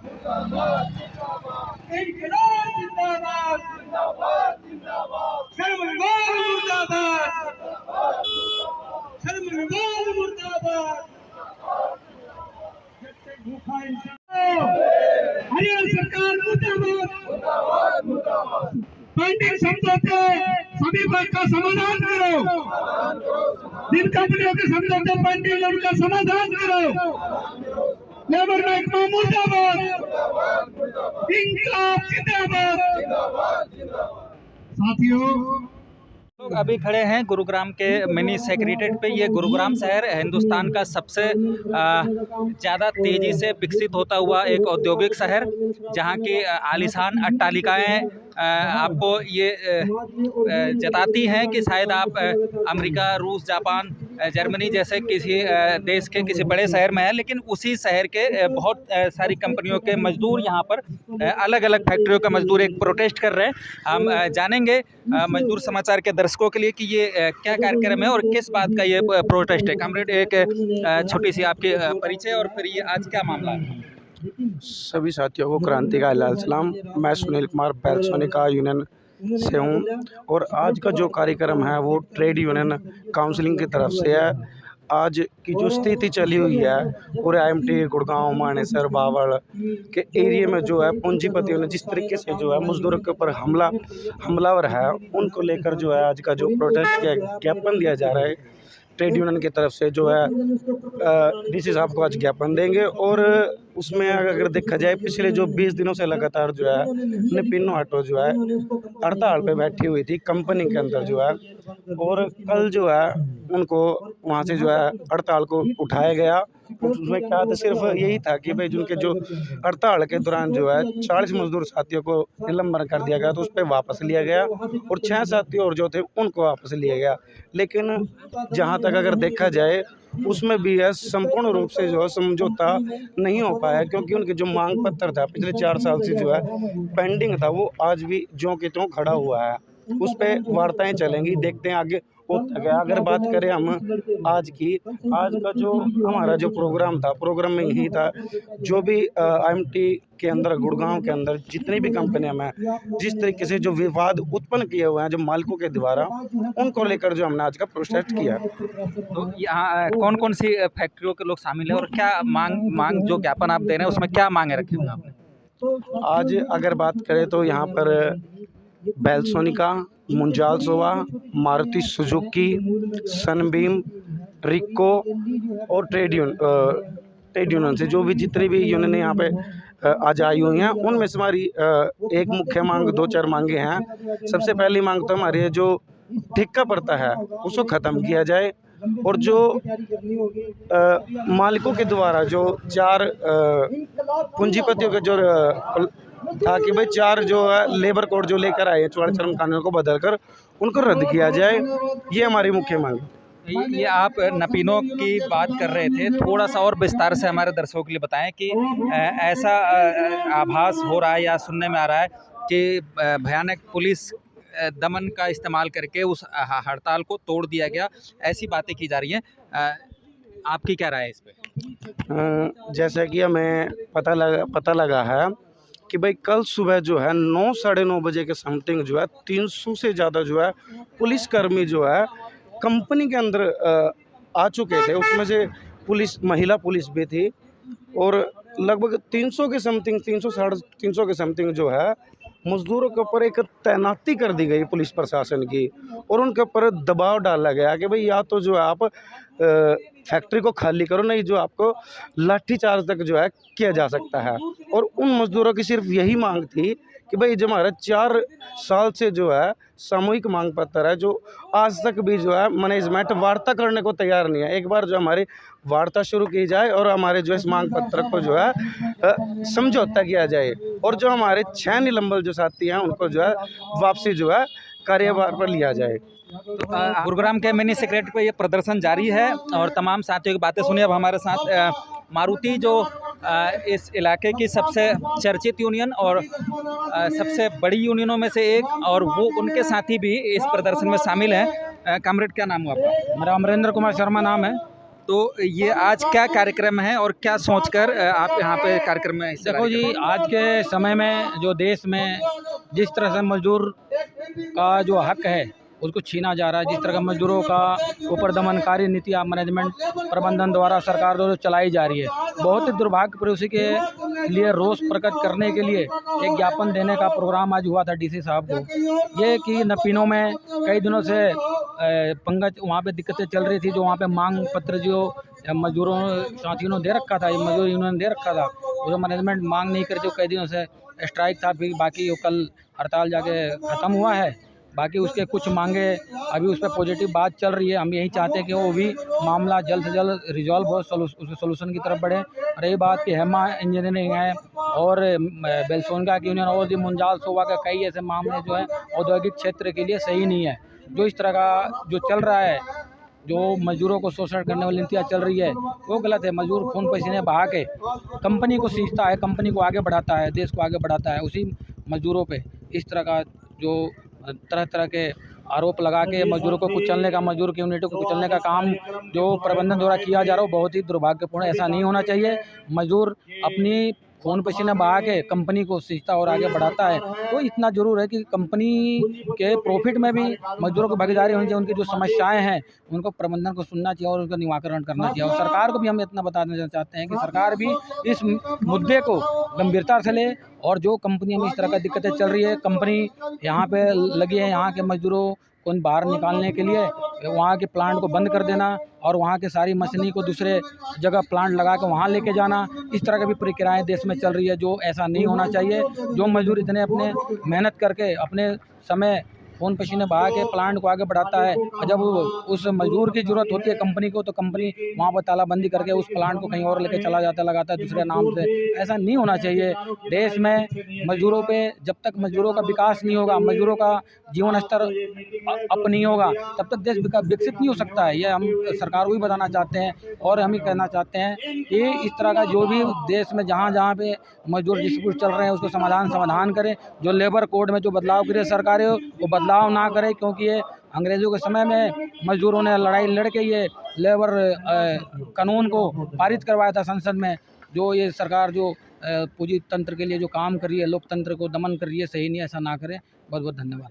इंकलाब जिंदाबाद, शर्म विभाग मुर्दाबाद, शर्म विभाग मुर्दाबाद। हरियाणा सरकार मुर्दाबाद। पेंडिंग समझौते सभी वर्ग का समाधान करो, जिन कंपनियों के समझौते पेंडिंग उनका समाधान करो। लेबर महकमा मुर्दाबाद, इंकलाब जिंदाबाद। साथियों, लोग अभी खड़े हैं गुरुग्राम के मिनी सेक्रेटेरिएट पे। ये गुरुग्राम शहर हिंदुस्तान का सबसे ज़्यादा तेज़ी से विकसित होता हुआ एक औद्योगिक शहर, जहाँ की आलीशान अट्टालिकाएँ आपको ये जताती हैं कि शायद आप अमेरिका, रूस, जापान, जर्मनी जैसे किसी देश के किसी बड़े शहर में है। लेकिन उसी शहर के बहुत सारी कंपनियों के मजदूर यहाँ पर अलग अलग फैक्ट्रियों का मजदूर एक प्रोटेस्ट कर रहे हैं। हम जानेंगे मजदूर समाचार के दर्शकों के लिए कि ये क्या कार्यक्रम है और किस बात का ये प्रोटेस्ट है। कॉमरेड, एक छोटी सी आपकी परिचय और फिर ये आज क्या मामला है? सभी साथियों को क्रांति का लाल सलाम। मैं सुनील कुमार बैल सोनिका यूनियन से हूँ और आज का जो कार्यक्रम है वो ट्रेड यूनियन काउंसिलिंग की तरफ से है। आज की जो स्थिति चली हुई है पूरे IMT गुड़गांव, मानेसर, बावल के एरिया में जो है पूंजीपतियों ने जिस तरीके से जो है मजदूरों के ऊपर हमलावर है, उनको लेकर जो है आज का जो प्रोटेस्ट का ज्ञापन दिया जा रहा है ट्रेड यूनियन की तरफ से, जो है डीसी साहब को आज ज्ञापन देंगे। और उसमें अगर देखा जाए पिछले जो 20 दिनों से लगातार जो है निपिनो ऑटो जो है हड़ताल पे बैठी हुई थी कंपनी के अंदर जो है, और कल जो है उनको वहाँ से जो है हड़ताल को उठाया गया। उसमें क्या था, सिर्फ यही था कि भाई जिनके जो हड़ताल के दौरान जो है 40 मजदूर साथियों को निलंबन कर दिया गया, तो उस पर वापस लिया गया और 6 साथी और जो थे उनको वापस लिया गया। लेकिन जहाँ तक अगर देखा जाए उसमें भी है संपूर्ण रूप से जो है समझौता नहीं हो पाया, क्योंकि उनके जो मांग पत्र था पिछले 4 साल से जो है पेंडिंग था, वो आज भी ज्यों के त्यों खड़ा हुआ है। उस पर वार्ताएं चलेंगी, देखते हैं आगे होता गया। अगर बात करें हम आज का जो हमारा जो प्रोग्राम में यही था, जो भी IMT के अंदर गुड़गांव के अंदर जितनी भी कंपनियां में जिस तरीके से जो विवाद उत्पन्न किए हुए हैं जो मालिकों के द्वारा, उनको लेकर जो हमने आज का प्रोटेस्ट किया। तो यहाँ कौन कौन सी फैक्ट्रियों के लोग शामिल हैं और क्या मांग जो ज्ञापन आप दे रहे हैं उसमें क्या मांगे रखी हुई आपने? आज अगर बात करें तो यहाँ पर बैल सोनिका, मुंजाल सोवा, मारुति सुजुकी, सनबीम, रिको और ट्रेड यूनियन से जो भी जितनी भी यूनियन यहाँ पे आज आई हुई हैं, उनमें से हमारी एक मुख्य मांग 2-4 मांगे हैं। सबसे पहली मांग तो हमारी है जो ठेका पड़ता है उसको ख़त्म किया जाए, और जो मालिकों के द्वारा जो 4 पूंजीपतियों के जो था कि भाई 4 जो है लेबर कोड जो लेकर आए 44 श्रम कानूनों को बदलकर उनको रद्द किया जाए, ये हमारी मुख्य मांग है। ये आप नपीनों की बात कर रहे थे, थोड़ा सा और विस्तार से हमारे दर्शकों के लिए बताएं कि ऐसा आभास हो रहा है या सुनने में आ रहा है कि भयानक पुलिस दमन का इस्तेमाल करके उस हड़ताल को तोड़ दिया गया, ऐसी बातें की जा रही हैं। आपकी क्या राय है इस पे? जैसा कि हमें पता लगा है कि भाई कल सुबह जो है 9 साढ़े 9 बजे के समथिंग जो है 300 से ज़्यादा जो है पुलिसकर्मी जो है कंपनी के अंदर आ चुके थे। उसमें से महिला पुलिस भी थी और लगभग 300 के समथिंग 300 साढ़े 300 के समथिंग जो है मजदूरों के ऊपर एक तैनाती कर दी गई पुलिस प्रशासन की, और उनके ऊपर दबाव डाला गया कि भाई या तो जो है आप फैक्ट्री को खाली करो, नहीं जो आपको लाठी चार्ज तक जो है किया जा सकता है। और उन मजदूरों की सिर्फ यही मांग थी कि भाई जो हमारा 4 साल से जो है सामूहिक मांग पत्र है, जो आज तक भी जो है मैनेजमेंट वार्ता करने को तैयार नहीं है। एक बार जो हमारी वार्ता शुरू की जाए और हमारे जो इस मांग पत्र को जो है समझौता किया जाए, और जो हमारे 6 निलंबन जो साथी हैं उनको जो है वापसी जो है कार्यभार पर लिया जाए। तो गुरुग्राम के मिनी सेक्रेटरी पे ये प्रदर्शन जारी है और तमाम साथियों की बातें सुनिए। अब हमारे साथ मारुति जो इस इलाके की सबसे चर्चित यूनियन और सबसे बड़ी यूनियनों में से एक, और वो उनके साथी भी इस प्रदर्शन में शामिल हैं। कॉमरेड, क्या नाम हुआ आपका? मेरा अमरेंद्र कुमार शर्मा नाम है। तो ये आज क्या कार्यक्रम है और क्या सोचकर आप यहाँ पे कार्यक्रम में हिस्सा देखो जी, आज के समय में जो देश में जिस तरह से मजदूर का जो हक है उसको छीना जा रहा है, जिस तरह का मजदूरों का ऊपर दमनकारी नीतियाँ मैनेजमेंट प्रबंधन द्वारा सरकार द्वारा चलाई जा रही है, बहुत ही दुर्भाग्यपूर्ण। उसी के लिए रोष प्रकट करने के लिए एक ज्ञापन देने का प्रोग्राम आज हुआ था डीसी साहब को। ये कि नपीनों में कई दिनों से पंकज वहाँ पे दिक्कतें चल रही थी, जो वहाँ पे मांग पत्र जो मजदूरों साथियों ने दे रखा था, मजदूर यूनियन दे रखा था, जो मैनेजमेंट मांग नहीं करती, कई दिनों से स्ट्राइक था, फिर बाकी वो कल हड़ताल जाके ख़त्म हुआ है। बाकी उसके कुछ मांगे अभी उस पर पॉजिटिव बात चल रही है। हम यही चाहते हैं कि वो भी मामला जल्द से जल्द रिजॉल्व हो, उसके सोल्यूशन की तरफ बढ़े। रही बात कि हेमा इंजीनियरिंग है और बेलसोनका की यूनियन और भी मुंजाल सोवा का कई ऐसे मामले जो है औद्योगिक क्षेत्र के लिए सही नहीं है। जो इस तरह का जो चल रहा है, जो मजदूरों को शोषण करने वाली नीतियाँ चल रही है, वो गलत है। मजदूर खून पसीने बहा के कंपनी को सींचता है, कंपनी को आगे बढ़ाता है, देश को आगे बढ़ाता है। उसी मजदूरों पे इस तरह का जो तरह तरह के आरोप लगा के मजदूरों को कुचलने का, मजदूर की यूनिटों को कुचलने का काम जो प्रबंधन द्वारा किया जा रहा है, बहुत ही दुर्भाग्यपूर्ण। ऐसा नहीं होना चाहिए। मजदूर अपनी खून पसीना बहा के कंपनी को सींचता और आगे बढ़ाता है, तो इतना ज़रूर है कि कंपनी के प्रॉफिट में भी मजदूरों को भागीदारी होनी चाहिए। उनकी जो समस्याएं हैं उनको प्रबंधन को सुनना चाहिए और उनका निराकरण करना चाहिए। और सरकार को भी हम इतना बताना चाहते हैं कि सरकार भी इस मुद्दे को गंभीरता से ले, और जो कंपनियों में इस तरह का दिक्कतें चल रही है, कंपनी यहाँ पे लगी है यहाँ के मजदूरों को बाहर निकालने के लिए, वहाँ के प्लांट को बंद कर देना और वहाँ के सारी मशीनी को दूसरे जगह प्लांट लगा के वहाँ लेके जाना, इस तरह की भी प्रक्रियाएं देश में चल रही है, जो ऐसा नहीं होना चाहिए। जो मजदूर इतने अपने मेहनत करके अपने समय खून पसीने बहा के प्लांट को आगे बढ़ाता है, और जब उस मजदूर की ज़रूरत होती है कंपनी को, तो कंपनी वहाँ पर तालाबंदी करके उस प्लांट को कहीं और लेके चला जाता लगाता है दूसरे नाम से। ऐसा नहीं होना चाहिए। देश में मजदूरों पे जब तक मजदूरों का विकास नहीं होगा, मजदूरों का जीवन स्तर अप नहीं होगा, तब तक देश विकसित नहीं हो सकता है। ये हम सरकार को भी बताना चाहते हैं और हम ही कहना चाहते हैं कि इस तरह का जो भी देश में जहाँ जहाँ पे मजदूर डिस्प्यूट चल रहे हैं उसको समाधान करें। जो लेबर कोड में जो बदलाव करे सरकारें, वो बदलाव ना करे, क्योंकि ये अंग्रेज़ों के समय में मजदूरों ने लड़ाई लड़के ये लेबर कानून को पारित करवाया था संसद में। जो ये सरकार जो पूंजी तंत्र के लिए जो काम कर रही है, लोकतंत्र को दमन कर रही है, सही नहीं, ऐसा ना करें। बहुत बहुत धन्यवाद।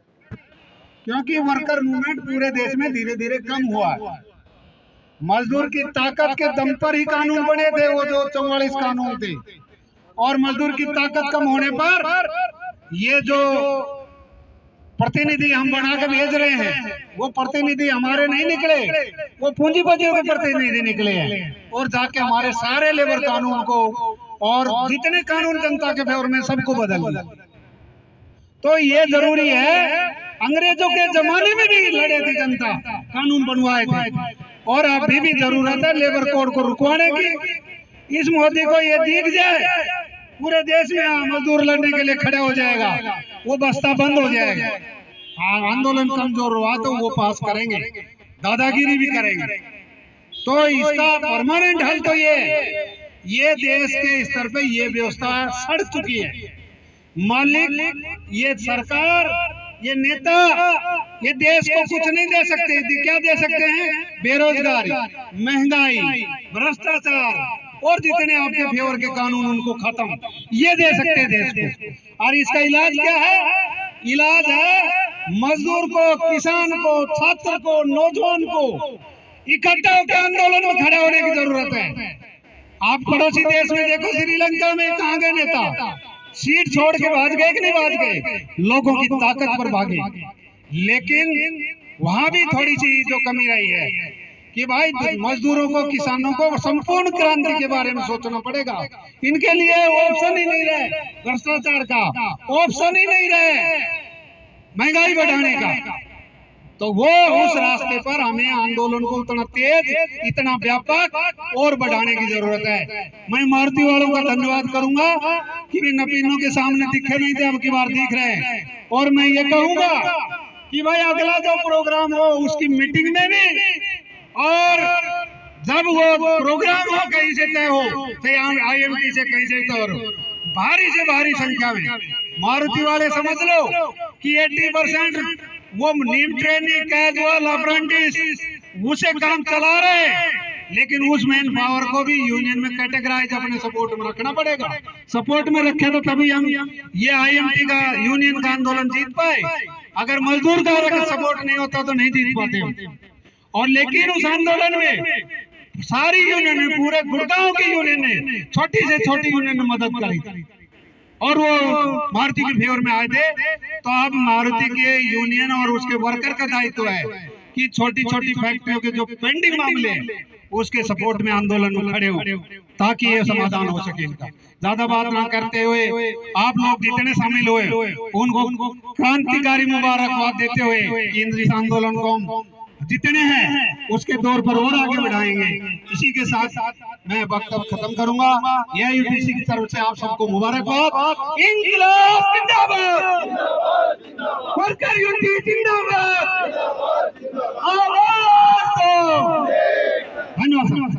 क्योंकि वर्कर मूवमेंट पूरे देश में धीरे धीरे कम हुआ है। मजदूर की ताकत के दम पर ही कानून बने थे, वो जो 44 कानून थे, और मजदूर की ताकत कम होने पर ये जो प्रतिनिधि हम बना के भेज रहे हैं, वो प्रतिनिधि हमारे नहीं निकले, वो पूंजीपतियों के प्रतिनिधि निकले हैं, और जाके हमारे सारे लेबर कानून को और जितने कानून जनता के फेवर में सबको बदल दिया। तो ये जरूरी है। अंग्रेजों के जमाने में भी लड़े थे जनता, कानून बनवाए थे, और अभी भी जरूरत है लेबर कोड को रुकवाने की। इस मोदी को ये दिख जाए पूरे देश में मजदूर लड़ने के लिए खड़े हो जाएगा, वो बस्ता बंद हो जाएगा। आंदोलन कमजोर हुआ तो वो पास करेंगे, दादागिरी भी करेंगे। तो इसका परमानेंट हल तो ये देश के स्तर पे ये व्यवस्था सड़ चुकी है। मालिक, ये सरकार, ये नेता, ये देश को कुछ नहीं दे सकते। क्या दे सकते हैं? बेरोजगारी, महंगाई, भ्रष्टाचार और जितने आपके फेवर के कानून उनको खत्म, ये दे सकते हैं देश को। और इसका इलाज क्या है? इलाज है मजदूर को, किसान को, छात्र को, नौजवान को इकट्ठा होकर आंदोलन में खड़े होने की जरूरत है। आप पड़ोसी देश में देखो, श्रीलंका में कहाँ गए नेता? सीट छोड़ के भाग गए कि नहीं भाग गए? लोगों की ताकत पर भागे। लेकिन वहां भी थोड़ी सी जो कमी रही है कि भाई मजदूरों को, किसानों को संपूर्ण क्रांति के बारे में सोचना पड़ेगा। इनके लिए ऑप्शन ही नहीं रहे, भ्रष्टाचार का ऑप्शन ही नहीं रहे, महंगाई बढ़ाने का। तो वो उस रास्ते पर हमें आंदोलन को उतना तेज, इतना व्यापक और बढ़ाने की जरूरत है। मैं मारुति वालों का धन्यवाद करूंगा कि वे नपीनों के सामने दिखे नहीं थे, अब की बार दिख रहे हैं। और मैं ये कहूंगा कि भाई अगला जो प्रोग्राम हो उसकी मीटिंग में भी, और जब वो प्रोग्राम हो कहीं से तय हो, IMT से कहीं से तय हो, भारी से भारी संख्या में मारुति वाले समझ लो कि 80% वो नीम ट्रेनिंग, कैजुअल, अप्रेंटिस उसे काम चला रहे, लेकिन उस मैन पावर को भी यूनियन में कैटेगराइज अपने सपोर्ट में रखना पड़ेगा। सपोर्ट में रखे तो तभी हम ये IMT का यूनियन का आंदोलन जीत पाए। अगर मजदूर का अगर सपोर्ट नहीं होता तो नहीं जीत पाते हम। और लेकिन उस आंदोलन में सारी यूनियन ने, पूरे गुड़गांव की यूनियन ने, छोटी से छोटी यूनियन ने मदद करी थी और वो मारुति के फेवर में आए थे। तो अब मारुति के यूनियन और उसके वर्कर का दायित्व है कि छोटी छोटी फैक्ट्रियों के जो पेंडिंग मामले हैं उसके सपोर्ट में आंदोलन में खड़े हो ताकि ये समाधान हो सके इनका। ज्यादा बात ना करते हुए आप लोग जितने शामिल हुए उनको क्रांतिकारी मुबारकबाद देते हुए केंद्रीय आंदोलन को जितने हैं उसके तौर पर और आगे बढ़ाएंगे। इसी के साथ मैं वक्तव्य खत्म करूंगा। AIUTC की तरफ से आप सबको मुबारकबाद। इंकलाब जिंदाबाद, वर्कर यूनिटी जिंदाबाद, आवाज दो। धन्यवाद।